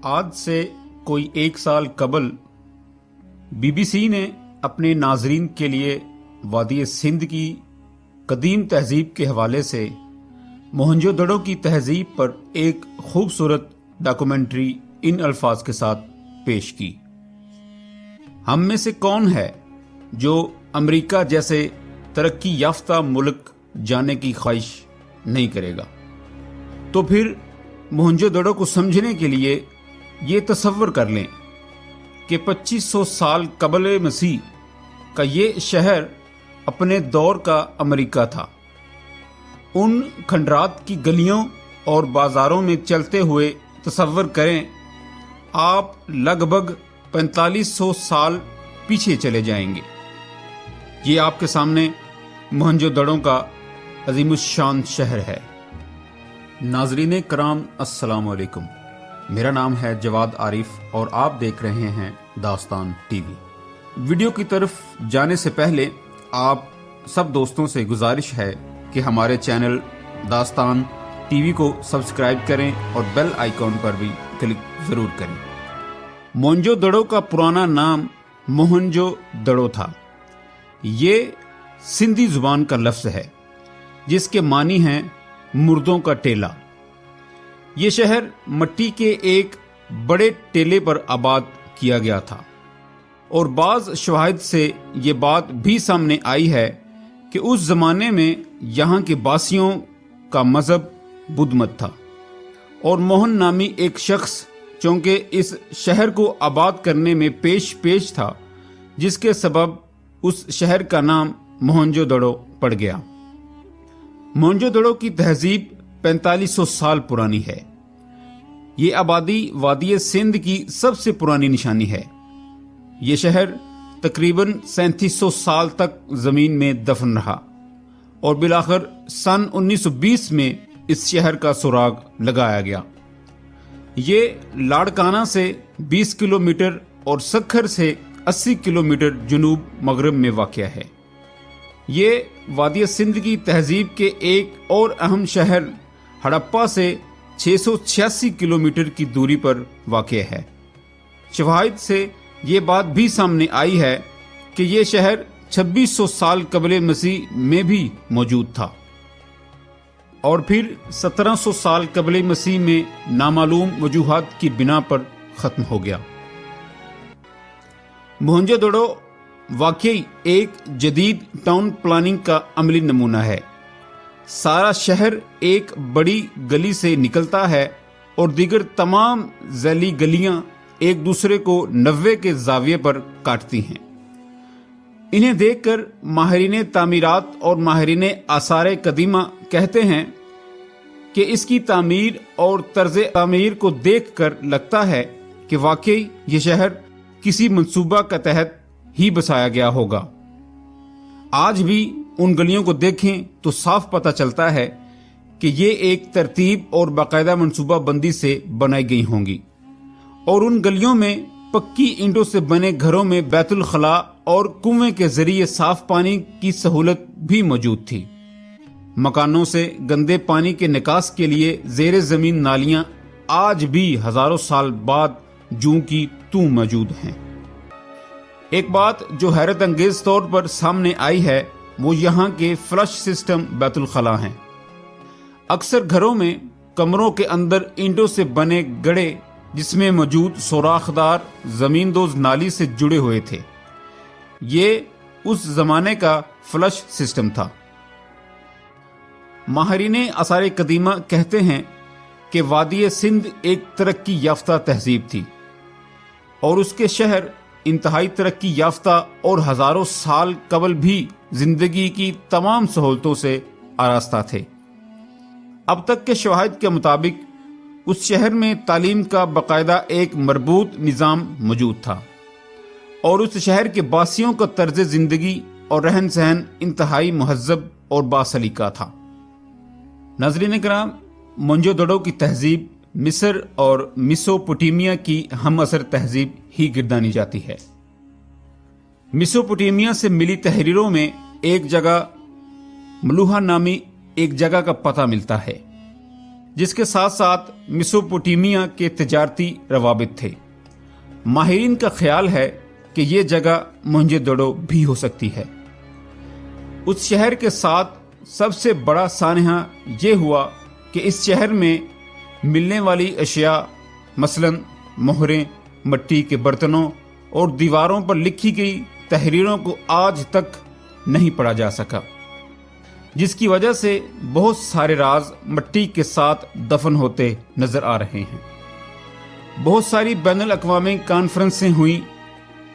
आज से कोई 1 साल कबल बीबीसी ने अपने नाजरीन के लिए वादी सिंध की कदीम तहजीब के हवाले से मोहनजोदड़ो की तहजीब पर एक खूबसूरत डॉक्यूमेंट्री इन अल्फाज के साथ पेश की। हम में से कौन है जो अमेरिका जैसे तरक्की याफ्ता मुल्क जाने की ख्वाहिश नहीं करेगा। तो फिर मोहनजोदड़ो को समझने के लिए ये तसव्वुर कर लें कि 2500 साल कबल मसीह का ये शहर अपने दौर का अमेरिका था। उन खंडरात की गलियों और बाजारों में चलते हुए तसव्वुर करें, आप लगभग 4500 साल पीछे चले जाएंगे। ये आपके सामने मोहनजोदड़ो का अजीमुश्शान शहर है। नाजरीन कराम, अस्सलाम वालेकुम। मेरा नाम है जवाद आरिफ और आप देख रहे हैं दास्तान टीवी। वीडियो की तरफ जाने से पहले आप सब दोस्तों से गुजारिश है कि हमारे चैनल दास्तान टीवी को सब्सक्राइब करें और बेल आइकॉन पर भी क्लिक जरूर करें। मोहनजोदड़ो का पुराना नाम मोहनजोदड़ो था। ये सिंधी जुबान का लफ्ज है जिसके मानी हैं मुर्दों का टेला। ये शहर मट्टी के एक बड़े टेले पर आबाद किया गया था और बाज शवाहिद से ये बात भी सामने आई है कि उस जमाने में यहाँ के बासियों का मजहब बुद्ध मत था और मोहन नामी एक शख्स चूंकि इस शहर को आबाद करने में पेश था, जिसके सबब उस शहर का नाम मोहनजोदड़ो पड़ गया। मोहनजोदड़ो की तहजीब 4500 साल पुरानी है। ये आबादी वादी सिंध की सबसे पुरानी निशानी है। ये शहर तकरीबन 3700 साल तक जमीन में दफन रहा और बिलाखिर सन 1920 में इस शहर का सुराग लगाया गया। ये लाड़काना से 20 किलोमीटर और सक्खर से 80 किलोमीटर जुनूब मगरब में वाक़या है। ये वादी सिंध की तहजीब के एक और अहम शहर हड़प्पा से 686 किलोमीटर की दूरी पर वाक़ है। शवाहिद से ये बात भी सामने आई है कि ये शहर 2600 साल कबल मसीह में भी मौजूद था और फिर 1700 साल कबल मसीह में नामालूम वजूहात की बिना पर ख़त्म हो गया। मोहनजोदड़ो वाकई एक जदीद टाउन प्लानिंग का अमली नमूना है। सारा शहर एक बड़ी गली से निकलता है और दीगर तमाम झैली गलियां एक दूसरे को 90 के जाविये पर काटती हैं। इन्हें देखकर माहिरीन तामीरात और माहिरीन आसार कदीमा कहते हैं कि इसकी तामीर और तर्ज तामीर को देखकर लगता है कि वाकई ये शहर किसी मंसूबा के तहत ही बसाया गया होगा। आज भी उन गलियों को देखें तो साफ पता चलता है कि ये एक तरतीब और बाकायदा मंसूबा बंदी से बनाई गई होंगी और उन गलियों में पक्की ईंटों से बने घरों में बैतुल खला और कुएं के जरिए साफ पानी की सहूलत भी मौजूद थी। मकानों से गंदे पानी के निकास के लिए जेर जमीन नालियां आज भी हजारों साल बाद जूं की तू मौजूद हैं। एक बात जो हैरत अंगेज तौर पर सामने आई है वो यहाँ के फ्लश सिस्टम बैतुल खला हैं। अक्सर घरों में कमरों के अंदर ईंटों से बने गड़े जिसमें मौजूद सोराखदार जमींदोज नाली से जुड़े हुए थे। ये उस जमाने का फ्लश सिस्टम था। माहिरीन आसार कदीमा कहते हैं कि वादी सिंध एक तरक्की याफ्ता तहजीब थी और उसके शहर इंतहाई तरक्की याफ्ता और हजारों साल कबल भी जिंदगी की तमाम सहूलतों से आरास्ता थे। अब तक के शवाहिद के मुताबिक उस शहर में तालीम का बाकायदा एक मरबूत निज़ाम मौजूद था और उस शहर के बासियों का तर्ज जिंदगी और रहन सहन इंतहाई महज़्ज़ब और बासलीका था। नाज़रीन कराम, मोहनजोदड़ो की तहजीब मिस्र और मेसोपोटामिया की हम असर तहजीब ही गिरदानी जाती है। मेसोपोटामिया से मिली तहरीरों में एक जगह मलूहा नामी एक जगह का पता मिलता है। जिसके साथ साथ मेसोपोटामिया के तिजारती रवाबित थे। माहिरीन का ख्याल है कि ये जगह मोहनजोदड़ो भी हो सकती है। उस शहर के साथ सबसे बड़ा सानहा ये हुआ कि इस शहर में मिलने वाली अशिया मसलन मोहरें, मिट्टी के बर्तनों और दीवारों पर लिखी गई तहरीरों को आज तक नहीं पढ़ा जा सका, जिसकी वजह से बहुत सारे राज मिट्टी के साथ दफन होते नजर आ रहे हैं। बहुत सारी बैनुल अक़वामी कॉन्फ्रेंसें हुई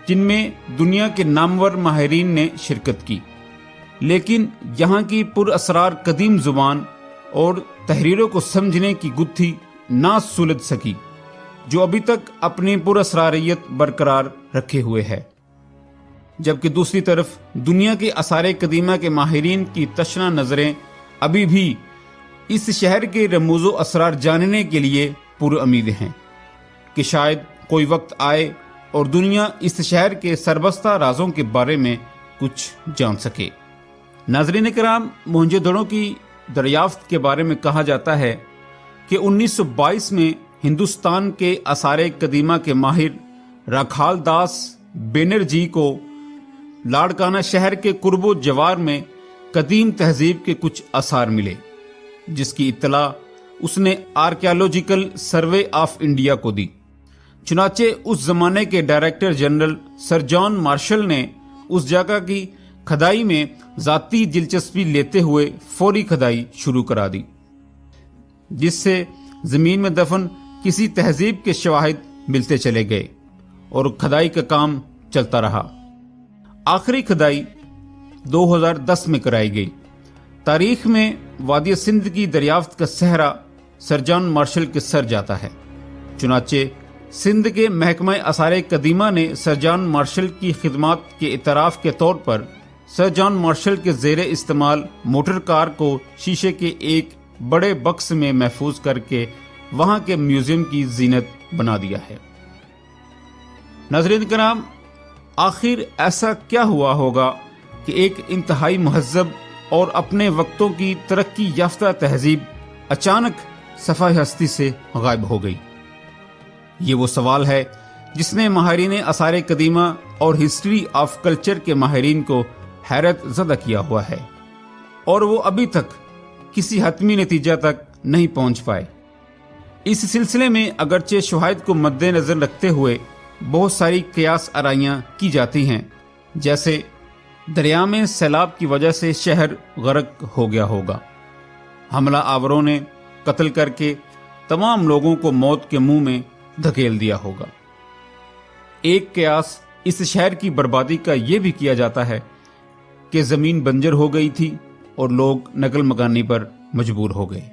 जिनमें दुनिया के नामवर माहिरीन ने शिरकत की, लेकिन यहाँ की पुरअसरार कदीम जुबान और तहरीरों को समझने की गुत्थी ना सुलझ सकी, जो अभी तक अपनी पुरअसरारियत बरकरार रखे हुए है। जबकि दूसरी तरफ दुनिया के आसारे कदीमा के माहिरीन की तशना नजरें अभी भी इस शहर के रमूज़ो असरार जानने के लिए पुरउम्मीद हैं कि शायद कोई वक्त आए और दुनिया इस शहर के सरबस्ता राजों के बारे में कुछ जान सके। नाज़रीन किराम, मोहनजोदड़ो की दरियाफ्त के बारे में कहा जाता है कि 1922 में हिंदुस्तान के आसारे कदीमा के माहिर राखाल दास बेनर्जी को लाड़काना शहर के कुर्बो जवार में कदीम तहजीब के कुछ आसार मिले, जिसकी इत्तला उसने आर्कियोलॉजिकल सर्वे ऑफ इंडिया को दी। चुनाचे उस जमाने के director general sir John Marshall ने उस जगह की खदाई में जाती दिलचस्पी लेते हुए फौरी खदाई शुरू करा दी, जिससे जमीन में दफन किसी तहजीब के शवाहिद मिलते चले गए और खदाई का काम चलता रहा। आखिरी खदाई 2010 में कराई गई। तारीख में वादी सिंध की दरियाफ्त का सहरा सर जॉन मार्शल के सर जाता है। चुनाचे सिंध के महकमा आसारे कदीमा ने सर जॉन मार्शल की खिदमात के इतराफ के तौर पर सर जॉन मार्शल के ज़ेरे इस्तेमाल मोटर कार को शीशे के एक बड़े बक्स में महफूज करके वहां के म्यूजियम की जीनत बना दिया है। नाज़रीन किराम, आखिर ऐसा क्या हुआ होगा कि एक इंतहाई महज़्ज़ब और अपने वक्तों की तरक्की याफ्ता तहजीब अचानक सफ़ाए हस्ती से गायब हो गई? ये वो सवाल है जिसने माहिरीन आसारे कदीमा और हिस्ट्री ऑफ कल्चर के माहिरीन को हैरत ज़दा किया हुआ है, और वो अभी तक किसी हतमी नतीजा तक नहीं पहुंच पाए। इस सिलसिले में अगरचे शवाहिद को मद्देनजर रखते हुए बहुत सारी कियास आराइयाँ की जाती हैं, जैसे दरिया में सैलाब की वजह से शहर गर्क हो गया होगा, हमला आवरों ने कत्ल करके तमाम लोगों को मौत के मुंह में धकेल दिया होगा। एक कियास इस शहर की बर्बादी का यह भी किया जाता है कि जमीन बंजर हो गई थी और लोग नकल मकानी पर मजबूर हो गए।